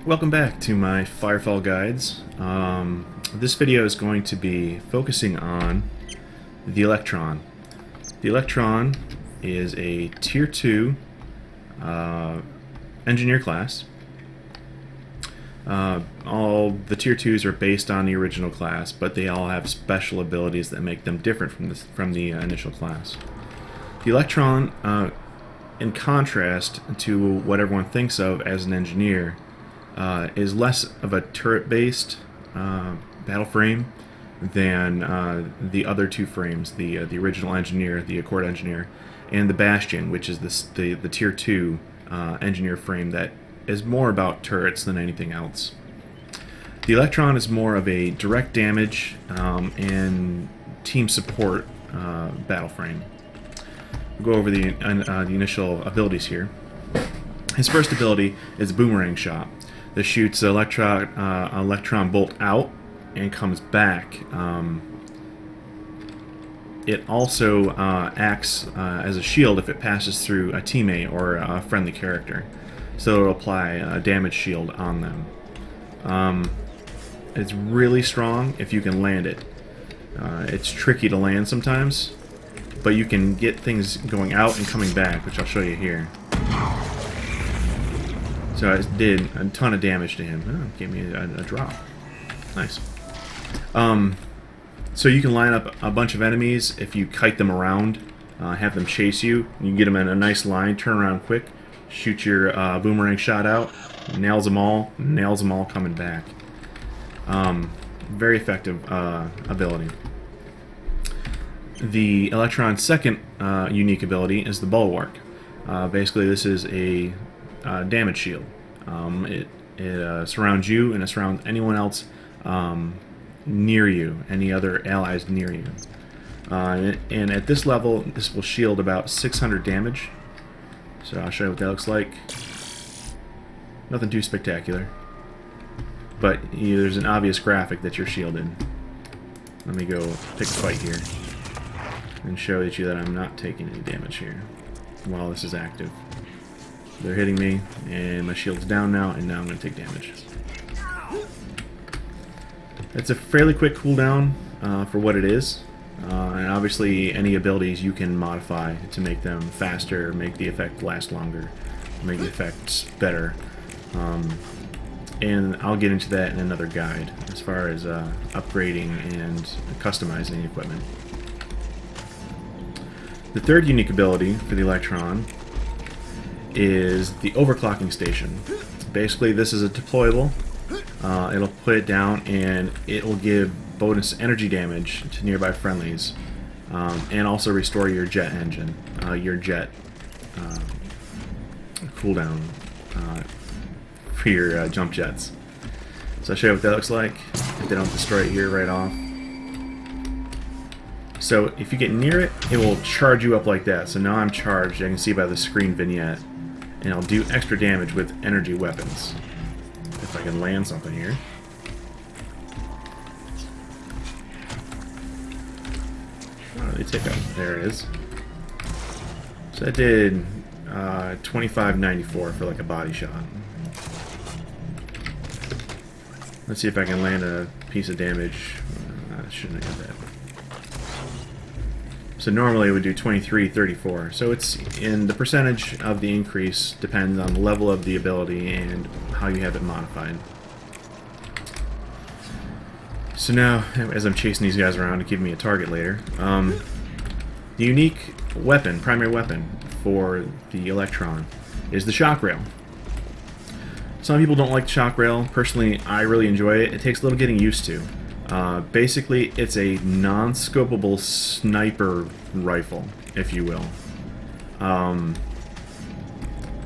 Welcome back to my Firefall guides. This video is going to be focusing on the Electron. The Electron is a Tier 2 engineer class. All the Tier 2s are based on the original class, but they all have special abilities that make them different from the initial class. The Electron, in contrast to what everyone thinks of as an engineer, is less of a turret-based Battleframe than the other two frames, the original Engineer, the Accord Engineer, and the Bastion, which is the Tier 2 Engineer frame that is more about turrets than anything else. The Electron is more of a direct damage and team support Battleframe. We'll go over the initial abilities here. His first ability is Boomerang Shot. This shoots an electron bolt out and comes back. It also acts as a shield if it passes through a teammate or a friendly character. So it'll apply a damage shield on them. It's really strong if you can land it. It's tricky to land sometimes, but you can get things going out and coming back, which I'll show you here. So it did a ton of damage to him. Oh, gave me a drop. Nice. So you can line up a bunch of enemies if you kite them around, have them chase you. You can get them in a nice line, turn around quick, shoot your boomerang shot out, nails them all coming back. Very effective ability. The Electron's second unique ability is the Bulwark. Basically, this is a damage shield. It surrounds you and it surrounds anyone else near you, any other allies near you. And at this level, this will shield about 600 damage. So I'll show you what that looks like. Nothing too spectacular, but there's an obvious graphic that you're shielded. Let me go pick a fight here and show you that I'm not taking any damage here while this is active. They're hitting me, and my shield's down now, and now I'm going to take damage. It's a fairly quick cooldown for what it is, and obviously any abilities you can modify to make them faster, make the effect last longer, make the effects better. And I'll get into that in another guide as far as upgrading and customizing the equipment. The third unique ability for the Electron is the overclocking station. Basically, this is a deployable. It'll put it down and it will give bonus energy damage to nearby friendlies, and also restore your jet engine, your jet cooldown for your jump jets. So I'll show you what that looks like if they don't destroy it here right off. So if you get near it, it will charge you up like that. So now I'm charged, you can see by the screen vignette, and I'll do extra damage with energy weapons. If I can land something here. Oh, they take out. There it is. So that did 2594 for like a body shot. Let's see if I can land a piece of damage. I shouldn't have got that. So normally it would do 2334. So it's in the percentage of the increase depends on the level of the ability and how you have it modified. So now, as I'm chasing these guys around to give me a target later, the unique weapon, primary weapon for the Electron is the shock rail. Some people don't like the shock rail. Personally, I really enjoy it. It takes a little getting used to. Basically, it's a non-scopable sniper rifle, if you will.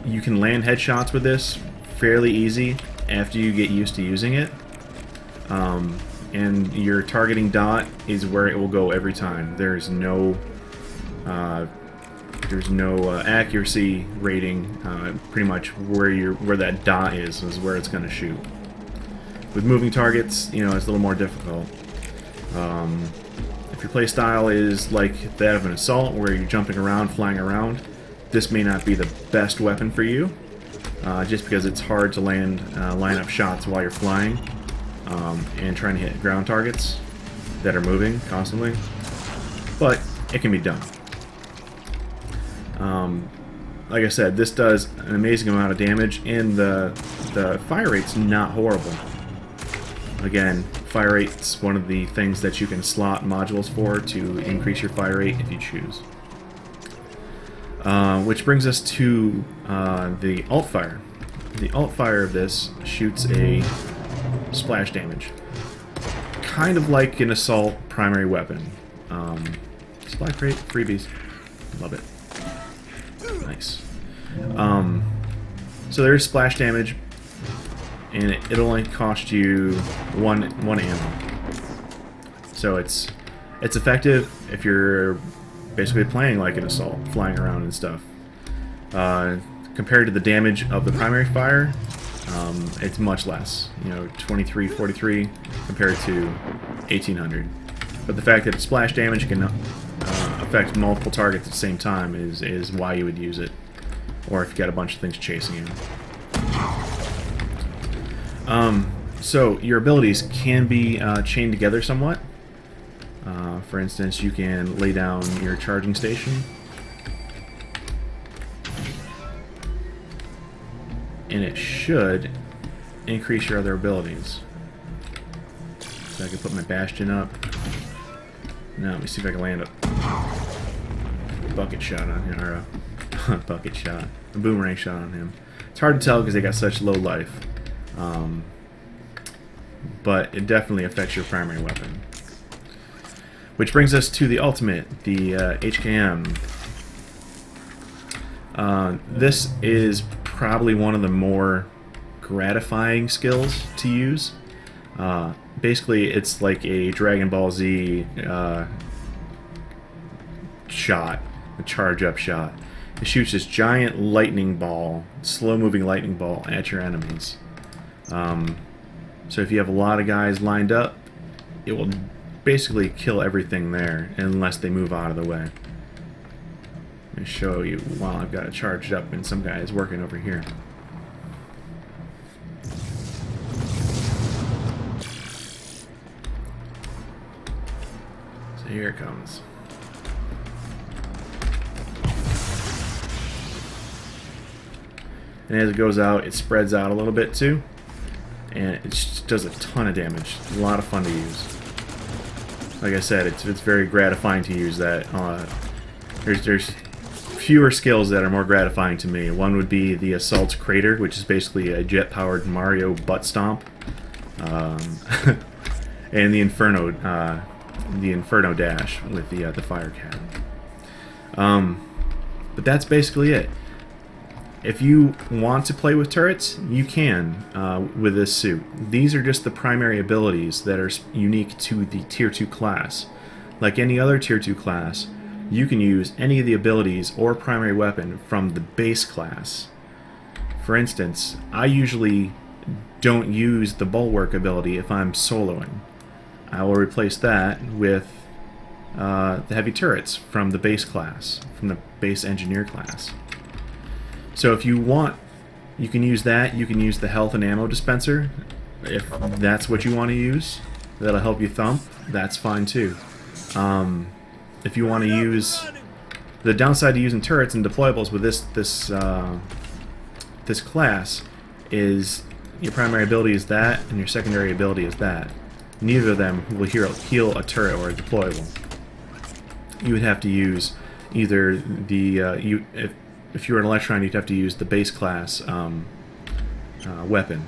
You can land headshots with this fairly easy after you get used to using it. And your targeting dot is where it will go every time. There's no accuracy rating. Pretty much where that dot is where it's going to shoot. With moving targets, you know, it's a little more difficult. If your playstyle is like that of an assault, where you're jumping around, flying around, this may not be the best weapon for you. just because it's hard to line up shots while you're flying and trying to hit ground targets that are moving constantly. But it can be done. Like I said, this does an amazing amount of damage, and the fire rate's not horrible. Again, fire rate's one of the things that you can slot modules for to increase your fire rate if you choose. Which brings us to the alt fire. The alt fire of this shoots a splash damage, kind of like an assault primary weapon. Splash rate, freebies, love it. Nice. So there's splash damage, and it'll only cost you one ammo. So it's effective if you're basically playing like an assault, flying around and stuff. Compared to the damage of the primary fire, it's much less. 2343 compared to 1800. But the fact that it's splash damage can affect multiple targets at the same time is why you would use it, or if you got a bunch of things chasing you. So your abilities can be chained together somewhat. For instance, you can lay down your charging station, and it should increase your other abilities. So I can put my bastion up. Now let me see if I can land a bucket shot on him, or a bucket shot, a boomerang shot on him. It's hard to tell because they got such low life, but it definitely affects your primary weapon. Which brings us to the ultimate, the HKM. This is probably one of the more gratifying skills to use. Basically, it's like a Dragon Ball Z shot, a charge-up shot. It shoots this giant lightning ball, slow-moving lightning ball at your enemies. So if you have a lot of guys lined up, it will basically kill everything there unless they move out of the way. Let me show you while I've got it charged up and some guy is working over here. So here it comes. And as it goes out, it spreads out a little bit too, and it just does a ton of damage. A lot of fun to use. Like I said, it's very gratifying to use that. There's fewer skills that are more gratifying to me. One would be the Assault Crater, which is basically a jet-powered Mario butt stomp, and the Inferno dash with the Fire Cat. But that's basically it. If you want to play with turrets, you can with this suit. These are just the primary abilities that are unique to the Tier 2 class. Like any other Tier 2 class, you can use any of the abilities or primary weapon from the base class. For instance, I usually don't use the Bulwark ability if I'm soloing. I will replace that with the Heavy Turrets from the base class, from the base Engineer class. So if you want, you can use that. You can use the Health and Ammo Dispenser. If that's what you want to use, that'll help you thump. That's fine too. If you want to use, the downside to using turrets and deployables with this class is your primary ability is that, and your secondary ability is that. Neither of them will heal a turret or a deployable. You would have to use either the if you were an Electron, you'd have to use the base class weapon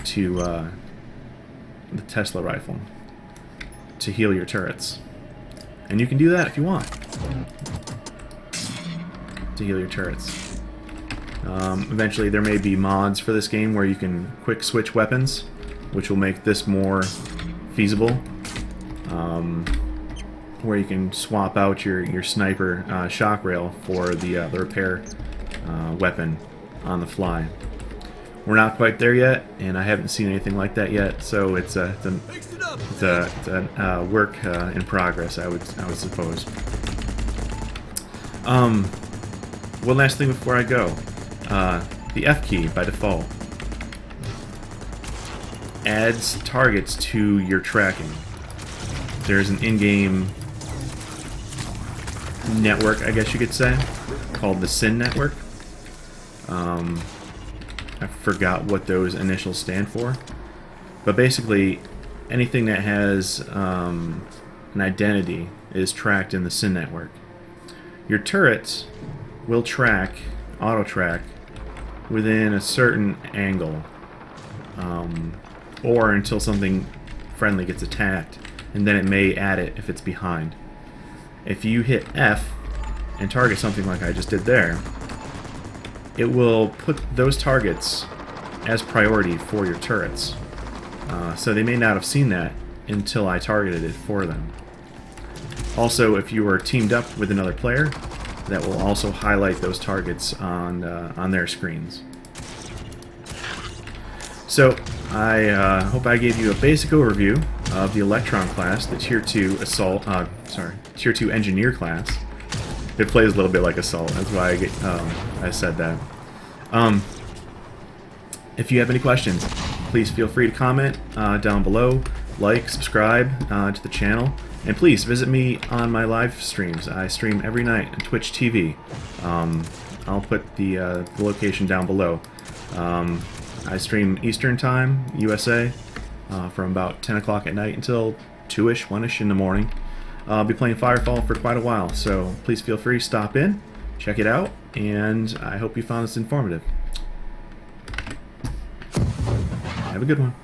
to the Tesla rifle to heal your turrets. And you can do that if you want to heal your turrets. Eventually there may be mods for this game where you can quick switch weapons, which will make this more feasible. Where you can swap out your sniper shock rail for the repair weapon on the fly. We're not quite there yet, and I haven't seen anything like that yet, so it's a work in progress, I would suppose. One last thing before I go. The F key by default adds targets to your tracking. There's an in-game network, I guess you could say, called the SYN network. I forgot what those initials stand for, but basically anything that has an identity is tracked in the SYN network. Your turrets will track, auto-track, within a certain angle, or until something friendly gets attacked, and then it may add it if it's behind. If you hit F and target something like I just did there, it will put those targets as priority for your turrets. So they may not have seen that until I targeted it for them. Also, if you are teamed up with another player, that will also highlight those targets on their screens. So I hope I gave you a basic overview of the Electron class, the Tier 2 Assault, Tier 2 Engineer class. It plays a little bit like Assault, that's why I said that. If you have any questions, please feel free to comment down below, like, subscribe to the channel, and please visit me on my live streams. I stream every night on Twitch TV. I'll put the location down below. I stream Eastern Time, USA, from about 10 o'clock at night until 2-ish, 1-ish in the morning. I'll be playing Firefall for quite a while, so please feel free to stop in, check it out, and I hope you found this informative. Have a good one.